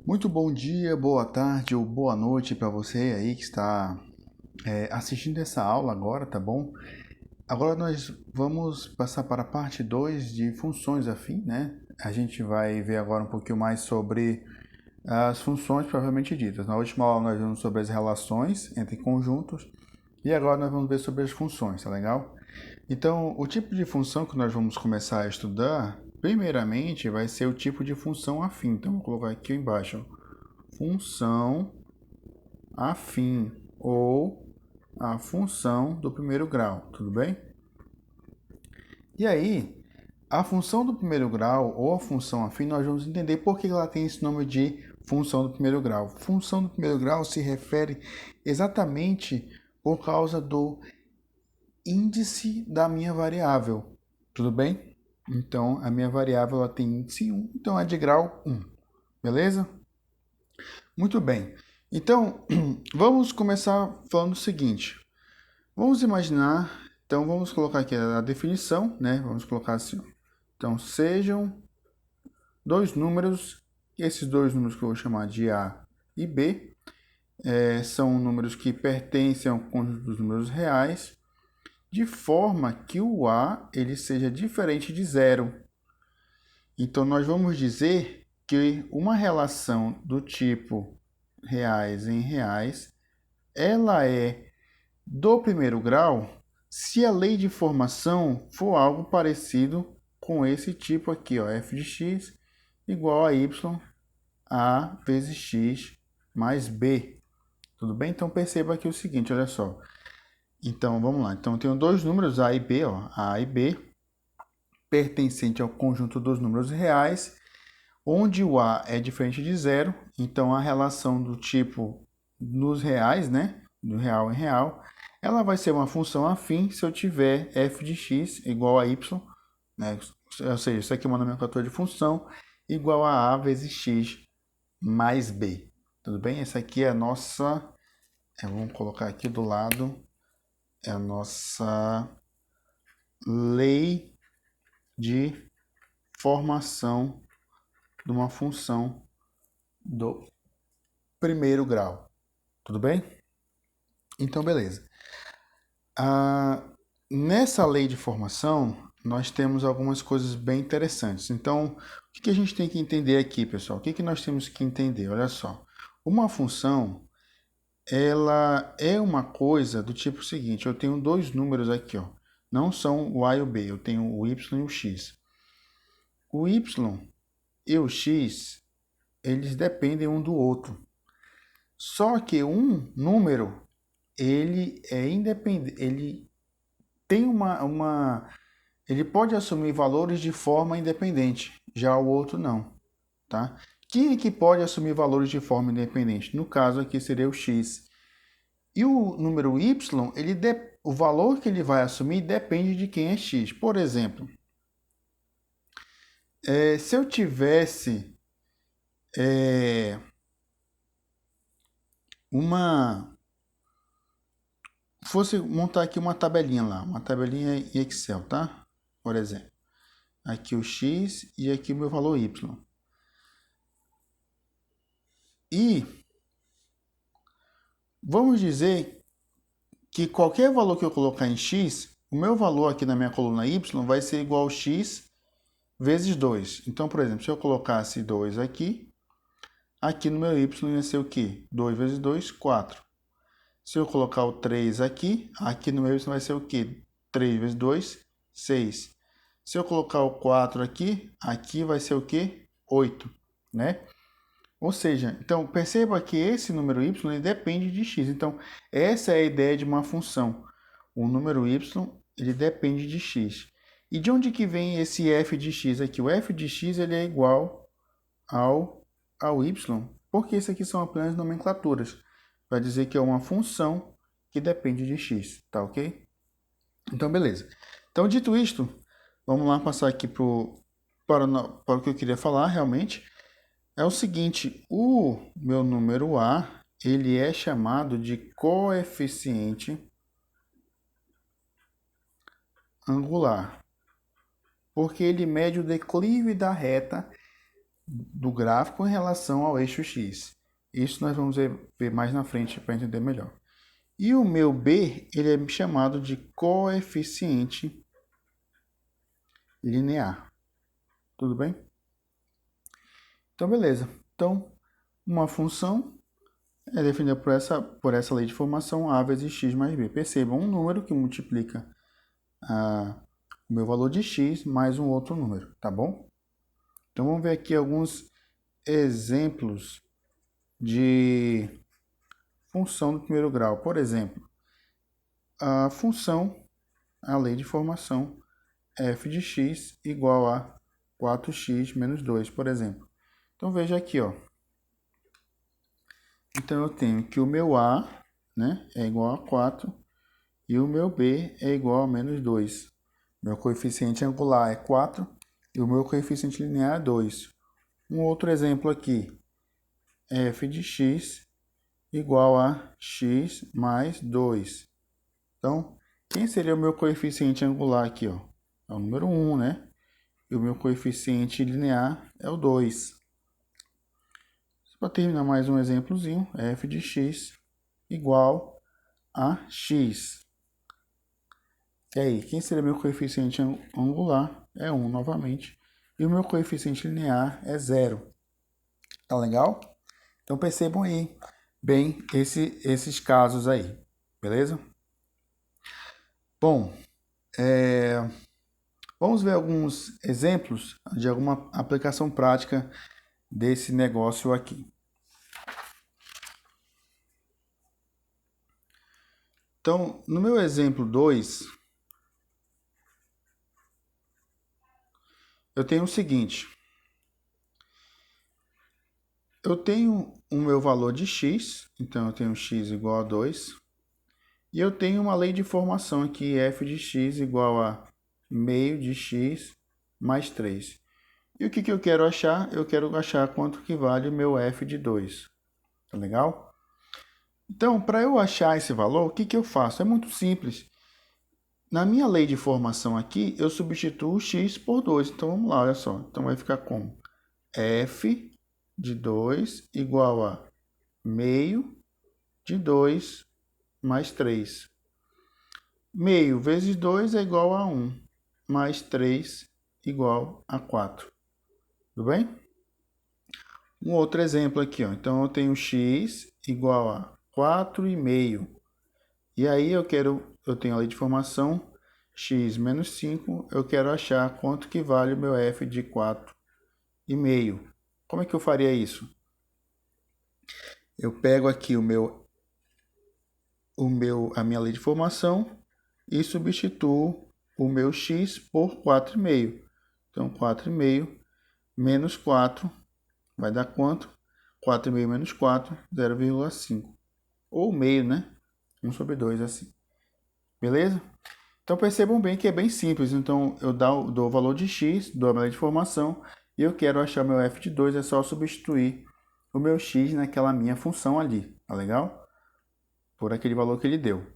Muito bom dia, boa tarde ou boa noite para você aí que está assistindo essa aula agora, tá bom? Agora nós vamos passar para a parte 2 de funções afim, né? A gente vai ver agora um pouquinho mais sobre as funções propriamente ditas. Na última aula nós vimos sobre as relações entre conjuntos e agora nós vamos ver sobre as funções, tá legal? Então, o tipo de função que nós vamos começar a estudar, primeiramente, vai ser o tipo de função afim. Então, vou colocar aqui embaixo, função afim ou a função do primeiro grau, tudo bem? E aí, a função do primeiro grau ou a função afim, nós vamos entender por que ela tem esse nome de função do primeiro grau. Função do primeiro grau se refere exatamente por causa do índice da minha variável, tudo bem? Então, a minha variável ela tem índice 1, então é de grau 1, beleza? Muito bem. Então, vamos começar falando o seguinte. Vamos imaginar, então vamos colocar aqui a definição, né? Vamos colocar assim. Então, sejam dois números, e esses dois números que eu vou chamar de A e B, são números que pertencem ao conjunto dos números reais, de forma que o A ele seja diferente de zero. Então, nós vamos dizer que uma relação do tipo reais em reais, ela é do primeiro grau se a lei de formação for algo parecido com esse tipo aqui, ó, f de x igual a y a vezes x mais b. Tudo bem? Então perceba aqui o seguinte, olha só. Então vamos lá. Então eu tenho dois números a e b, ó, a e b, pertencente ao conjunto dos números reais, onde o a é diferente de zero. Então a relação do tipo nos reais, né, do real em real, ela vai ser uma função afim se eu tiver f de x igual a y, né? Ou seja, isso aqui é uma nomenclatura de função igual a vezes x mais b. Tudo bem? Essa aqui é a nossa, vamos colocar aqui do lado, é a nossa lei de formação de uma função do primeiro grau. Tudo bem? Então, beleza. Nessa lei de formação, nós temos algumas coisas bem interessantes. Então, o que a gente tem que entender aqui, pessoal? O que nós temos que entender? Olha só. Uma função, ela é uma coisa do tipo seguinte. Eu tenho dois números aqui, ó. Não são o a e o b. Eu tenho o y e o x. O y e o x, eles dependem um do outro. Só que um número, ele é independente, ele tem ele pode assumir valores de forma independente, já o outro não, tá? Quem é que pode assumir valores de forma independente? No caso aqui seria o x. E o número y, o valor que ele vai assumir depende de quem é x. Por exemplo, se eu tivesse fosse montar aqui uma tabelinha lá, uma tabelinha em Excel, tá? Por exemplo, aqui o x e aqui o meu valor y. E vamos dizer que qualquer valor que eu colocar em x, o meu valor aqui na minha coluna y vai ser igual a x vezes 2. Então, por exemplo, se eu colocasse 2 aqui, aqui no meu y ia ser o quê? 2 vezes 2, 4. Se eu colocar o 3 aqui, aqui no meu y vai ser o quê? 3 vezes 2, 6. Se eu colocar o 4 aqui, aqui vai ser o quê? 8, né? Ou seja, então perceba que esse número y ele depende de x. Então, essa é a ideia de uma função. O número y ele depende de x. E de onde que vem esse f de x aqui? O f de x ele é igual ao y, porque isso aqui são apenas nomenclaturas. Vai dizer que é uma função que depende de x, tá ok? Então, beleza. Então, dito isto, vamos lá passar aqui para o que eu queria falar realmente. É o seguinte, o meu número A, ele é chamado de coeficiente angular, porque ele mede o declive da reta do gráfico em relação ao eixo x. Isso nós vamos ver mais na frente para entender melhor. E o meu b, ele é chamado de coeficiente linear. Tudo bem? Então, beleza. Então, uma função é definida por essa lei de formação a vezes x mais b. Percebam, um número que multiplica o meu valor de x mais um outro número, tá bom? Então, vamos ver aqui alguns exemplos de função do primeiro grau. Por exemplo, a função, a lei de formação f de x igual a 4x menos 2, por exemplo. Então, veja aqui, ó. Então, eu tenho que o meu a, né, é igual a 4 e o meu b é igual a menos 2. Meu coeficiente angular é 4 e o meu coeficiente linear é 2. Um outro exemplo aqui, f de x igual a x mais 2. Então, quem seria o meu coeficiente angular aqui, ó? É o número 1, né? E o meu coeficiente linear é o 2. Para terminar mais um exemplozinho, f de x igual a x. E aí, quem seria meu coeficiente angular? É 1 novamente. E o meu coeficiente linear é 0. Tá legal? Então percebam aí bem esses casos aí. Beleza? Bom, vamos ver alguns exemplos de alguma aplicação prática desse negócio aqui. Então, no meu exemplo 2, eu tenho o seguinte. Eu tenho o meu valor de x, então eu tenho x igual a 2. E eu tenho uma lei de formação aqui, f de x igual a meio de x mais 3. E o que eu quero achar? Eu quero achar quanto que vale o meu f de 2. Tá legal? Então, para eu achar esse valor, o que eu faço? É muito simples. Na minha lei de formação aqui, eu substituo x por 2. Então, vamos lá, olha só. Então, vai ficar como f de 2 igual a meio de 2 mais 3. Meio vezes 2 é igual a 1, mais 3 igual a 4. Tudo bem? Um outro exemplo aqui, ó. Então, eu tenho x igual a 4,5. E aí, eu tenho a lei de formação x menos 5. Eu quero achar quanto que vale o meu f de 4,5. Como é que eu faria isso? Eu pego aqui a minha lei de formação e substituo o meu x por 4,5. Então, 4,5 menos 4 vai dar quanto? 4,5 menos 4, 0,5. Ou meio, né? 1 sobre 2, assim. Beleza? Então, percebam bem que é bem simples. Então, eu dou o valor de x, dou a minha lei de formação, e eu quero achar meu f de 2, é só substituir o meu x naquela minha função ali. Tá legal? Por aquele valor que ele deu.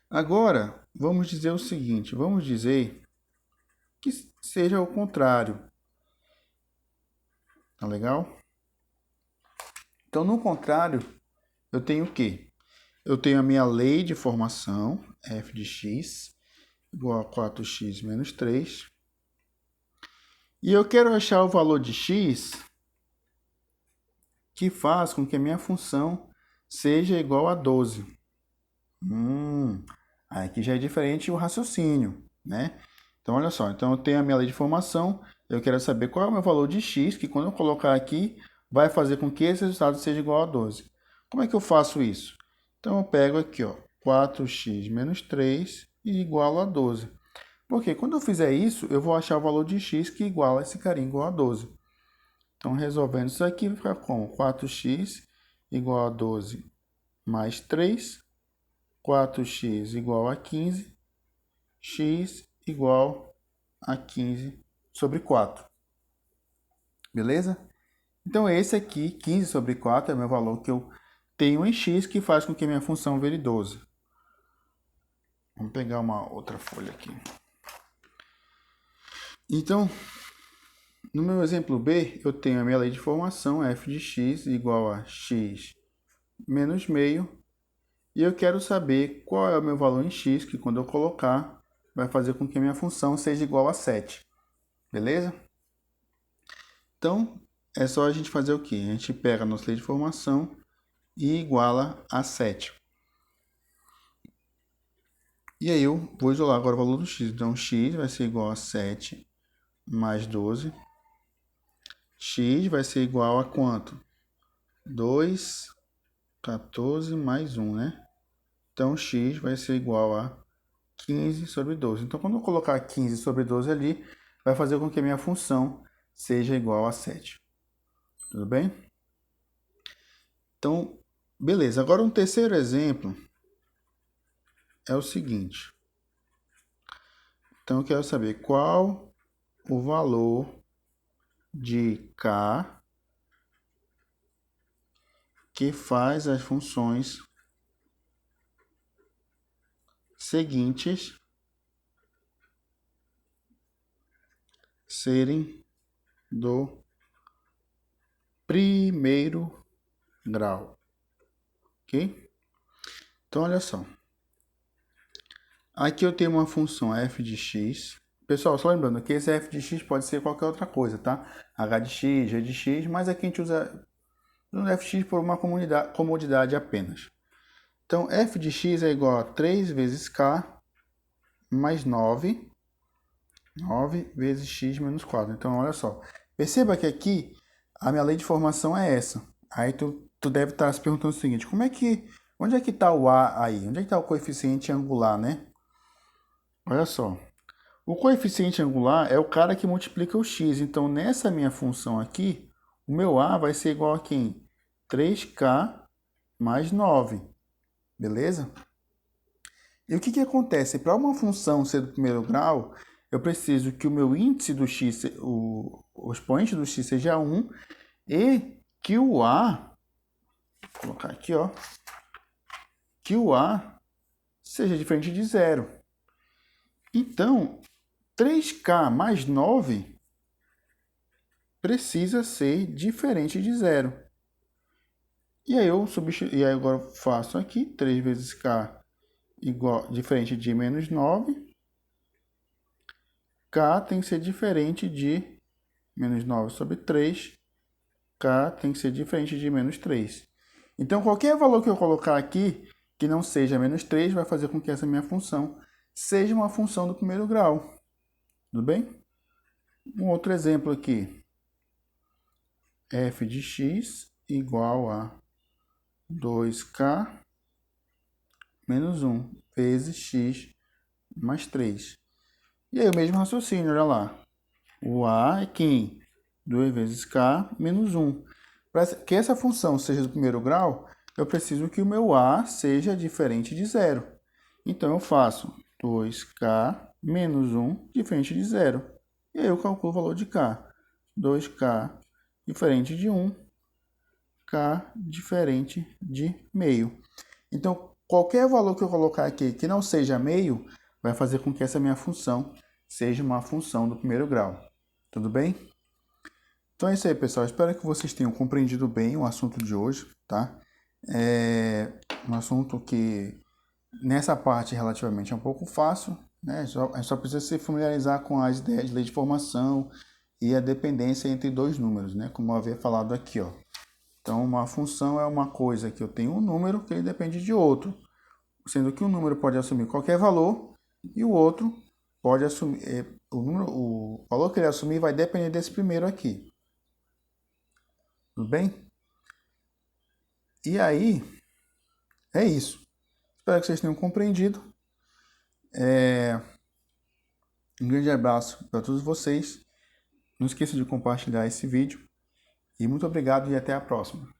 Agora, vamos dizer o seguinte. Vamos dizer que seja o contrário. Tá legal? Então, no contrário, eu tenho o quê? Eu tenho a minha lei de formação, f de x, igual a 4x menos 3. E eu quero achar o valor de x que faz com que a minha função seja igual a 12. Aqui já é diferente o raciocínio, né? Então, olha só. Então, eu tenho a minha lei de formação. Eu quero saber qual é o meu valor de x, que quando eu colocar aqui, vai fazer com que esse resultado seja igual a 12. Como é que eu faço isso? Então, eu pego aqui, ó, 4x menos 3 e igual a 12. Porque quando eu fizer isso, eu vou achar o valor de x que iguala esse carinha igual a 12. Então, resolvendo isso aqui, vai ficar como? 4x igual a 12 mais 3. 4x igual a 15. X igual a 15 sobre 4. Beleza? Então, esse aqui, 15 sobre 4, é o meu valor que eu tenho em x, que faz com que minha função vire 12. Vamos pegar uma outra folha aqui. Então, No meu exemplo B, eu tenho a minha lei de formação, f de x igual a x menos meio, e eu quero saber qual é o meu valor em x, que quando eu colocar, vai fazer com que a minha função seja igual a 7. Beleza? Então, é só a gente fazer o quê? A gente pega a nossa lei de formação e iguala a 7. E aí eu vou isolar agora o valor do x. Então, x vai ser igual a 7 mais 12. X vai ser igual a quanto? 2, 14 mais 1, né? Então, x vai ser igual a 15 sobre 12. Então, quando eu colocar 15 sobre 12 ali, vai fazer com que a minha função seja igual a 7. Tudo bem? Então, beleza. Agora, um terceiro exemplo é o seguinte. Então, eu quero saber qual o valor de k que faz as funções seguintes serem do primeiro grau. Ok? Então, olha só. Aqui eu tenho uma função f de x. Pessoal, só lembrando que esse f de x pode ser qualquer outra coisa, tá? h de x, g de x, mas aqui a gente usa o fx por uma comodidade apenas. Então, f de x é igual a 3 vezes k mais 9. 9 vezes x menos 4. Então, olha só. Perceba que aqui a minha lei de formação é essa. Aí tu deve estar se perguntando o seguinte, onde é que está o a aí? Onde é que está o coeficiente angular, né? Olha só. O coeficiente angular é o cara que multiplica o x. Então, nessa minha função aqui, o meu a vai ser igual a quem? 3k mais 9. Beleza? E o que acontece? Para uma função ser do primeiro grau, eu preciso que o meu índice do x, o expoente do x seja 1 e que o a, vou colocar aqui, ó, que o a seja diferente de 0. Então, 3k mais 9 precisa ser diferente de 0. E aí e aí agora eu faço aqui 3 vezes k diferente de menos 9. K tem que ser diferente de menos 9 sobre 3. K tem que ser diferente de menos 3. Então, qualquer valor que eu colocar aqui, que não seja menos 3, vai fazer com que essa minha função seja uma função do primeiro grau. Tudo bem? Um outro exemplo aqui. F de x igual a 2k menos 1 vezes x mais 3. E aí o mesmo raciocínio, olha lá. O a é quem? 2 vezes k menos 1. Para que essa função seja do primeiro grau, eu preciso que o meu a seja diferente de 0. Então, eu faço 2k menos 1 diferente de 0. E aí eu calculo o valor de k. 2k diferente de 1, k diferente de meio. Então, qualquer valor que eu colocar aqui que não seja meio, vai fazer com que essa minha função seja uma função do primeiro grau. Tudo bem? Então é isso aí, pessoal. Espero que vocês tenham compreendido bem o assunto de hoje, tá? É um assunto que, nessa parte, relativamente é um pouco fácil, né? A gente só precisa se familiarizar com as ideias de lei de formação e a dependência entre dois números, né? Como eu havia falado aqui, ó. Então, uma função é uma coisa que eu tenho um número que ele depende de outro, sendo que um número pode assumir qualquer valor e o outro pode assumir... o valor que ele assumir vai depender desse primeiro aqui. Tudo bem? E aí, é isso. Espero que vocês tenham compreendido. Um grande abraço para todos vocês. Não esqueça de compartilhar esse vídeo. E muito obrigado e até a próxima.